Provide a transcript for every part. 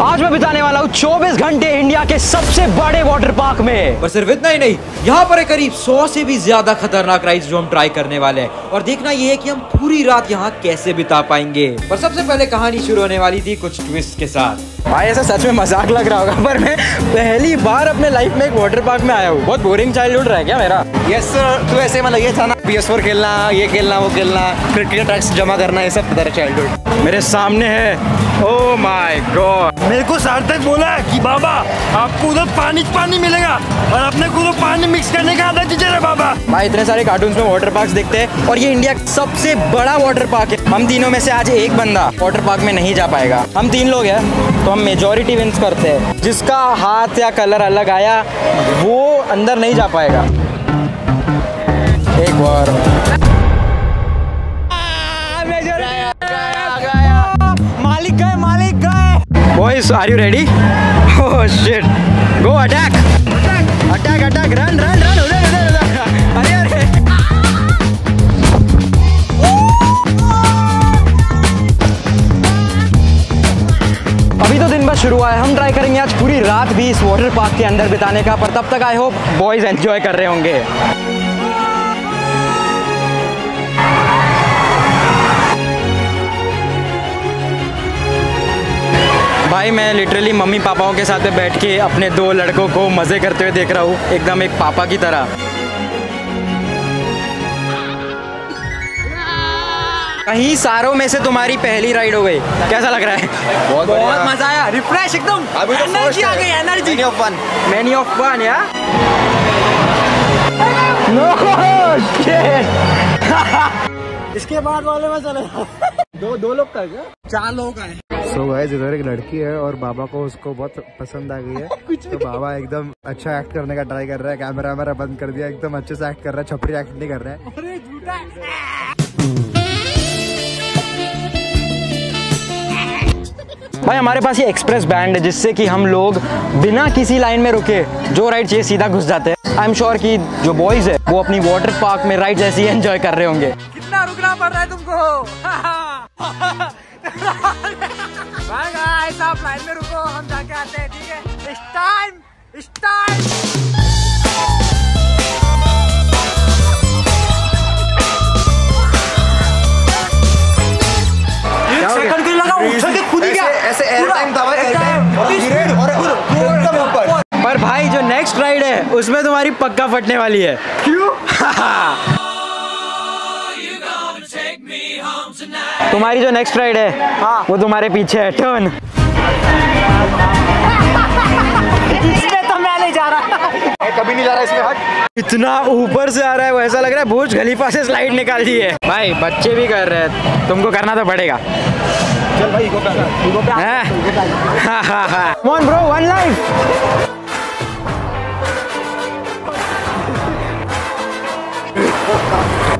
आज मैं बिताने वाला हूँ 24 घंटे इंडिया के सबसे बड़े वाटर पार्क में। और सिर्फ इतना ही नहीं, यहाँ पर है करीब 100 से भी ज्यादा खतरनाक राइड्स जो हम ट्राई करने वाले हैं। और देखना ये है कि हम पूरी रात यहाँ कैसे बिता पाएंगे। पर सबसे पहले कहानी शुरू होने वाली थी कुछ ट्विस्ट के साथ। भाई ऐसा सच में मजाक लग रहा होगा, पर मैं पहली बार अपने लाइफ में एक वाटर पार्क में आया हूँ। बहुत बोरिंग चाइल्डहुड रहा क्या मेरा? यस सर, तो ऐसे मतलब ये था ना, PS4 खेलना, ये खेलना, वो खेलना, फिर क्रिकेट टैक्स जमा करना, ये सब था चाइल्डहुड। मेरे सामने है, ओह माय गॉड। मेरे को सार्थक बोला कि बाबा आपको उधर पानी मिलेगा और अपने को तो पानी मिक्स करने का आदत दीजिए बाबा। भाई इतने सारे कार्टून्स में वाटर पार्क्स देखते हैं और ये इंडिया का सबसे बड़ा वाटर पार्क है। हम तीनों में से आज एक बंदा वाटर पार्क में नहीं जा पाएगा। हम 3 लोग हैं तो हम मेजॉरिटी विंस करते हैं। जिसका हाथ या कलर अलग आया वो अंदर नहीं जा पाएगा। एक बार मालिक गए। Boys are you ready? Oh shit, go attack run उधर। अरे अभी तो दिन भर शुरू हुआ है। हम ट्राई करेंगे आज पूरी रात भी इस वाटर पार्क के अंदर बिताने का, पर तब तक आई होप बॉयज एंजॉय कर रहे होंगे। भाई मैं लिटरली मम्मी पापाओं के साथ बैठ के अपने 2 लड़कों को मजे करते हुए देख रहा हूँ, एकदम एक पापा की तरह। कहीं सारों में से तुम्हारी पहली राइड हो गई, कैसा लग रहा है? बहुत मजा आया, रिफ्रेश एकदम, एनर्जी आ गई, एनर्जी। मैनी ऑफ फन या नो शिट। इसके बाद वाले में चले दो लोग का क्या? 4 लोग का है। सो गाइस, इधर एक लड़की है और बाबा को उसको बहुत पसंद आ गई है। तो बाबा एकदम अच्छा एक्ट करने का ट्राई कर रहा है। कैमरा मेरा बंद कर दिया, एकदम अच्छे से एक्ट कर रहा है, छपरी एक्ट नहीं कर रहा है। अरे झूठा। भाई हमारे पास ये एक्सप्रेस बैंड है जिससे कि हम लोग बिना किसी लाइन में रुके जो राइड चाहिए सीधा घुस जाते हैं। आई एम श्योर कि जो बॉयज है वो अपनी वाटर पार्क में राइड ऐसी एंजॉय कर रहे होंगे। कितना रुकना पड़ रहा है तुमको? गाइस आप लाइन में रुको, हम जाके आते हैं, ठीक है? स्टार्ट। सेकंड के लगा उछल के खुद ही गया। ऐसे एयर टाइम था भाई, एयर टाइम और एकदम ऊपर। पर भाई जो नेक्स्ट राइड है उसमें तुम्हारी पक्का फटने वाली है। क्यों? तुम्हारी जो नेक्स्ट राइड है वो तुम्हारे पीछे है, टर्न। इसमें तो मैं नहीं जा रहा, कभी नहीं जा रहा इसमें। हट, इतना ऊपर से आ रहा है वो, ऐसा लग रहा है बुर्ज खलीफा से स्लाइड निकाल दी है। भाई बच्चे भी कर रहे हैं, तुमको करना तो पड़ेगा। चल भाई, Come on bro, one life.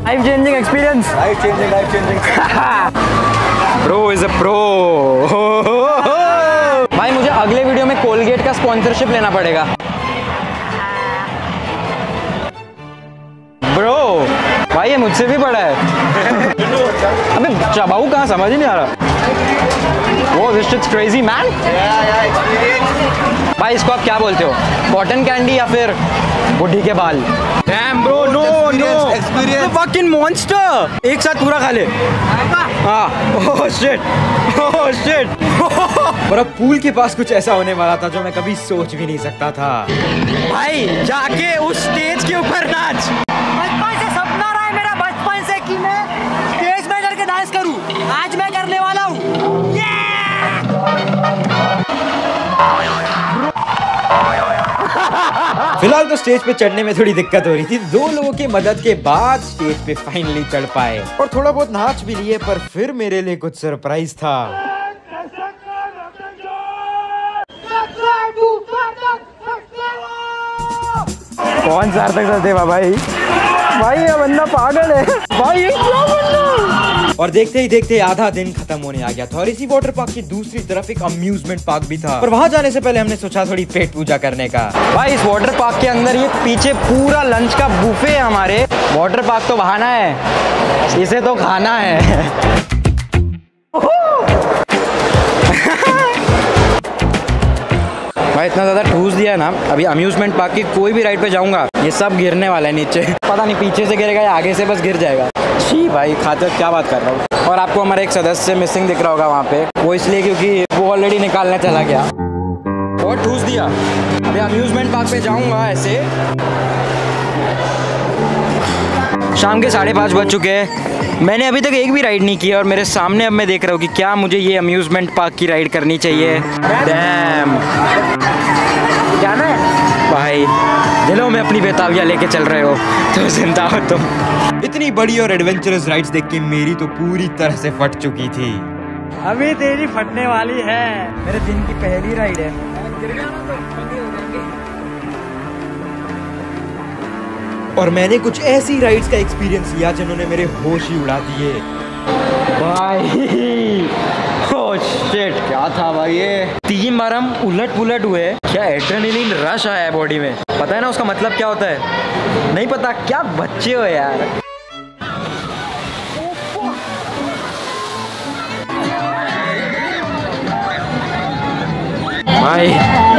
Life changing experience. Life changing. Bro is a pro. भाई मुझे अगले वीडियो में कोलगेट का स्पॉन्सरशिप लेना पड़ेगा। ब्रो भाई ये मुझसे भी बड़ा है। अबे चबाऊ कहाँ, समझ ही नहीं आ रहा। वो दिस शिट्स क्रेजी मैन। भाई इसको आप क्या बोलते हो, कॉटन कैंडी या फिर बुढ़ी के बाल? Damn bro, no experience, fucking monster. एक साथ पूरा खा ले। Oh shit. और अब पूल के पास कुछ ऐसा होने वाला था जो मैं कभी सोच भी नहीं सकता था। भाई जाके उस स्टेज के ऊपर नाच। बचपन से सपना रहा है मेरा, बचपन से कि मैं स्टेज में करके डांस करूं। आज मैं करने वाला हूँ। फिलहाल तो स्टेज पे चढ़ने में थोड़ी दिक्कत हो रही थी। 2 लोगों की मदद के बाद स्टेज पे फाइनली चढ़ पाए और थोड़ा बहुत नाच भी लिए। पर फिर मेरे लिए कुछ सरप्राइज था। कौन सार्थक सचदेवा भाई ये बंदा पागल है भाई, ये क्या बंदा। और देखते ही देखते आधा दिन खत्म होने आ गया था और इसी वाटर पार्क की दूसरी तरफ एक अम्यूजमेंट पार्क भी था। पर वहां जाने से पहले हमने सोचा थोड़ी पेट पूजा करने का। भाई इस वाटर पार्क के अंदर ये पीछे पूरा लंच का बुफे है हमारे। वाटर पार्क तो बहाना है, इसे तो खाना है। भाई इतना ज़्यादा ठूस दिया ना, अभी अम्यूजमेंट पार्क की कोई भी राइड पे जाऊँगा ये सब गिरने वाला है नीचे। पता नहीं पीछे से गिरेगा या आगे से बस गिर जाएगा। छी भाई खाते क्या बात कर रहा हूँ। और आपको हमारा एक सदस्य मिसिंग दिख रहा होगा वहाँ पे, वो इसलिए क्योंकि वो ऑलरेडी निकालने चला गया। बहुत ठूस दिया। अभी अम्यूजमेंट पार्क पे जाऊँगा ऐसे। शाम के 5:30 बज चुके हैं, मैंने अभी तक एक भी राइड नहीं की और मेरे सामने अब मैं देख रहा हूँ कि क्या मुझे ये अम्यूजमेंट पार्क की राइड करनी चाहिए। डैम क्या ना भाई, दिलों में अपनी बेताबियाँ लेके चल रहे हो तो जिंदा हो तुम। इतनी बड़ी और एडवेंचरस राइड्स देख के मेरी तो पूरी तरह से फट चुकी थी। अभी तेरी फटने वाली है। मेरे दिन की पहली राइड है। और मैंने कुछ ऐसी राइड्स का एक्सपीरियंस लिया जिन्होंने मेरे होश ही उड़ा दिए। भाई ओह शिट, क्या था भाई ये। 3 बार हम उलट पुलट हुए। क्या एड्रेनलिन रश आया है बॉडी में। पता है ना उसका मतलब क्या होता है? नहीं पता? क्या बच्चे हो यार। भाई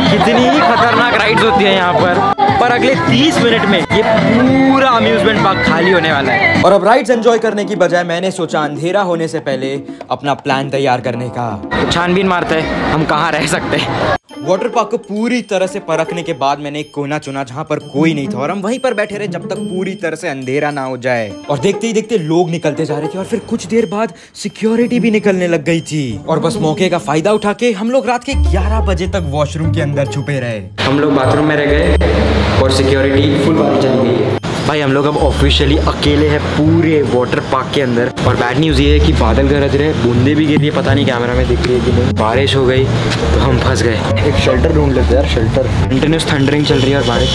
कितनी ही खतरनाक राइड्स होती है यहाँ पर अगले 30 मिनट में ये पूरा अम्यूजमेंट पार्क खाली होने वाला है। और अब राइड्स एंजॉय करने की बजाय मैंने सोचा अंधेरा होने से पहले अपना प्लान तैयार करने का। छानबीन मारते हैं हम कहाँ रह सकते हैं। वाटर पार्क को पूरी तरह से परखने के बाद मैंने एक कोना चुना जहाँ पर कोई नहीं था और हम वहीं पर बैठे रहे जब तक पूरी तरह से अंधेरा ना हो जाए। और देखते ही देखते लोग निकलते जा रहे थे और फिर कुछ देर बाद सिक्योरिटी भी निकलने लग गई थी। और बस मौके का फायदा उठा के हम लोग रात के 11 बजे तक वॉशरूम के अंदर छुपे रहे। हम लोग बाथरूम में रह गए और सिक्योरिटी फुल बात चल गई। भाई हम लोग अब ऑफिशियली अकेले हैं पूरे वाटर पार्क के अंदर। और बैड न्यूज़ ये है कि बादल गरज रहे, बूंदे भी गिर रही है, पता नहीं कैमरा में दिख रही है कि नहीं। बारिश हो गई तो हम फंस गए। एक शेल्टर ढूंढ लेते यार, शेल्टर। कंटिन्यूस थंडरिंग चल रही है और बारिश।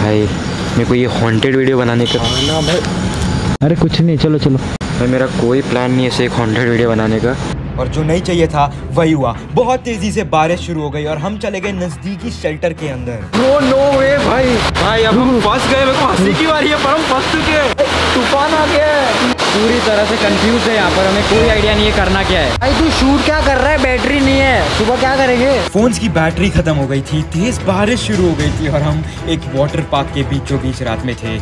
भाई मेरे को ये हॉन्टेड वीडियो बनाने का ना भाई। अरे कुछ नहीं, चलो चलो भाई। मेरा कोई प्लान नहीं है ऐसे एक हॉन्टेड वीडियो बनाने का। और जो नहीं चाहिए था वही हुआ। बहुत तेजी से बारिश शुरू हो गई और हम चले गए नजदीकी शेल्टर के अंदर। नो वे भाई अब हम फंस गए। मेरे को हंसी की बारी है पर हम फंस चुके हैं। तूफान आ गया है। पूरी तरह से कंफ्यूज है यहाँ पर, हमें कोई आइडिया नहीं है करना क्या है। भाई तू शूट क्या कर रहा है? बैटरी नहीं है, सुबह क्या करेंगे? फोन्स की बैटरी खत्म हो गई थी, तेज बारिश शुरू हो गई थी और हम एक वाटर पार्क के बीचों बीच रात में थे।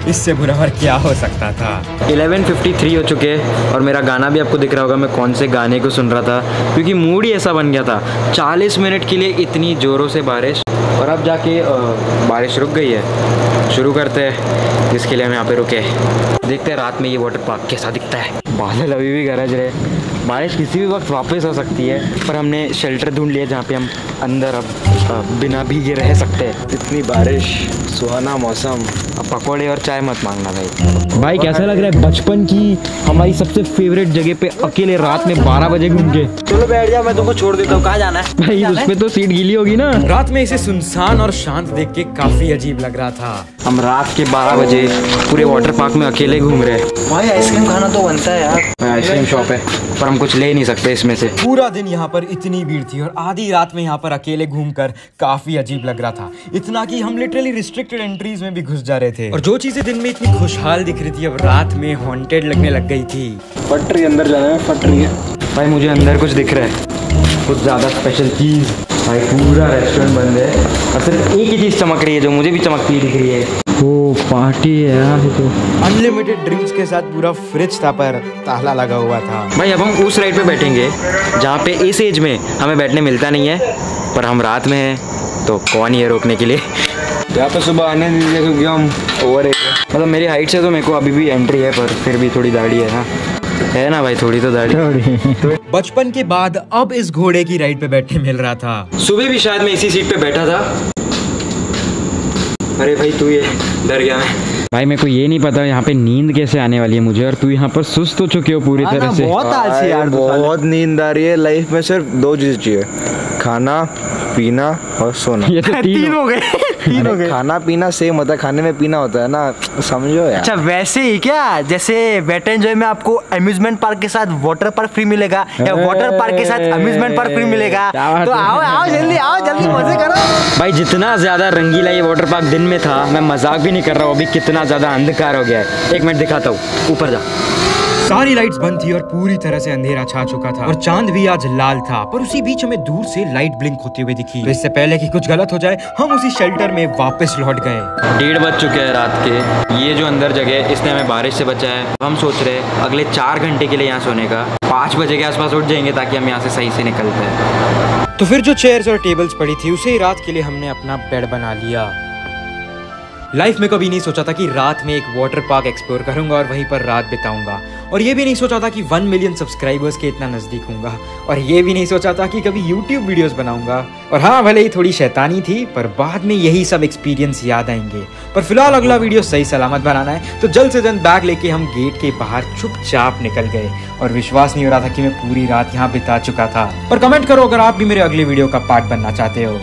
इससे बुरा और क्या हो सकता था। 11:53 हो चुके हैं और मेरा गाना भी आपको दिख रहा होगा मैं कौन से गाने को सुन रहा था, क्योंकि मूड ही ऐसा बन गया था। 40 मिनट के लिए इतनी जोरों से बारिश और अब जाके बारिश रुक गई है। शुरू करते हैं जिसके लिए हम यहाँ पे रुके। देखते हैं रात में ये वाटर पार्क कैसा दिखता है। बादल अभी भी गरज रहे, बारिश किसी भी वक्त वापस हो सकती है। पर हमने शेल्टर ढूंढ लिया जहाँ पे हम अंदर अब बिना भीगे रह सकते हैं। इतनी बारिश, सुहाना मौसम। अब पकौड़े और चाय मत मांगना भाई। कैसा लग रहा है बचपन की हमारी सबसे फेवरेट जगह पे अकेले रात में 12 बजे घूम के? चलो बैठ जा, मैं तुमको छोड़ देता हूँ। कहाँ जाना है भाई? उसमें तो सीट गीली होगी ना। रात में इसे सुनसान और शांत देख के काफी अजीब लग रहा था। हम रात के 12 बजे पूरे वाटर पार्क में अकेले घूम रहे हैं। भाई आइसक्रीम खाना तो बनता है यार। आइसक्रीम शॉप है पर हम कुछ ले नहीं सकते इसमें से। पूरा दिन यहाँ पर इतनी भीड़ थी और आधी रात में यहाँ पर अकेले घूमकर काफी अजीब लग रहा था। इतना कि हम लिटरली रिस्ट्रिक्टेड एंट्रीज में भी घुस जा रहे थे। और जो चीजें दिन में इतनी खुशहाल दिख रही थी अब रात में हॉन्टेड लगने लग गई थी। फट रही अंदर जाना है, फट रही है भाई। मुझे अंदर कुछ दिख रहा है, कुछ ज्यादा स्पेशल चीज। भाई पूरा रेस्टोरेंट बंद है और सिर्फ एक ही चीज चमक रही है जो मुझे भी चमकती दिख रही है। वो पार्टी है यार। तो अनलिमिटेड ड्रिंक्स के साथ पूरा फ्रिज था पर ताला लगा हुआ था। भाई अब हम उस राइड पे बैठेंगे जहाँ पे इस एज में हमें बैठने मिलता नहीं है, पर हम रात में हैं तो कौन ये रोकने के लिए। यहाँ पे सुबह आने दीजिए क्योंकि हम ओवर एज है। मतलब मेरी हाइट से तो मेरे को अभी भी एंट्री है, पर फिर भी थोड़ी दाढ़ी है ना, है ना भाई, थोड़ी तो दाढ़ी। बचपन के बाद अब इस घोड़े की राइड पे बैठने मिल रहा था। सुबह भी शायद मैं इसी सीट पे बैठा था। अरे भाई तू ये डर गया मैं। भाई मेरे को ये नहीं पता यहाँ पे नींद कैसे आने वाली है मुझे, और तू यहाँ पर सुस्त हो चुके हो पूरी तरह से। बहुत आलसी यार, बहुत नींद आ रही है। लाइफ में सिर्फ 2 चीज चाहिए, खाना पीना और सोना। ये तो 3 हो गए। खाना पीना सेम होता है, खाने में पीना होता है ना, समझो यार। अच्छा वैसे ही क्या, जैसे वेट एंजॉय में आपको अम्यूजमेंट पार्क के साथ वाटर पार्क फ्री मिलेगा या वाटर पार्क के साथ अम्यूजमेंट पार्क फ्री मिलेगा, तो आओ जल्दी मजे करो। भाई जितना ज्यादा रंगीला ये वाटर पार्क दिन में था, मैं मजाक भी नहीं कर रहा हूँ, अभी कितना ज्यादा अंधकार हो गया है। 1 मिनट दिखाता हूँ, ऊपर जा। सारी लाइट्स बंद थी और पूरी तरह से अंधेरा छा चुका था और चांद भी आज लाल था, पर उसी बीच हमें दूर से लाइट ब्लिंक होती हुई दिखी। तो इससे पहले कि कुछ गलत हो जाए हम उसी शेल्टर में वापस लौट गए। 1:30 बज चुके हैं रात के। ये जो अंदर जगह है इसने हमें बारिश से बचाया है। हम सोच रहे हैं अगले 4 घंटे के लिए यहाँ सोने का। 5 बजे के आसपास उठ जाएंगे ताकि हम यहाँ से सही से निकलते हैं। तो फिर जो चेयर्स और टेबल्स पड़ी थी उसे ही रात के लिए हमने अपना बेड बना लिया। लाइफ में कभी नहीं सोचा था कि रात में एक वाटर पार्क एक्सप्लोर करूंगा और वहीं पर रात बिताऊंगा, और ये भी नहीं सोचा था कि 1 मिलियन सब्सक्राइबर्स के इतना नजदीक हूँगा, और ये भी नहीं सोचा था कि कभी यूट्यूब वीडियोस बनाऊंगा। और हाँ, भले ही थोड़ी शैतानी थी, पर बाद में यही सब एक्सपीरियंस याद आएंगे। पर फिलहाल अगला वीडियो सही सलामत बनाना है, तो जल्द से जल्द बैग लेके हम गेट के बाहर चुपचाप निकल गए। और विश्वास नहीं हो रहा था कि मैं पूरी रात यहाँ बिता चुका था। पर कमेंट करो अगर आप भी मेरे अगले वीडियो का पार्ट बनना चाहते हो।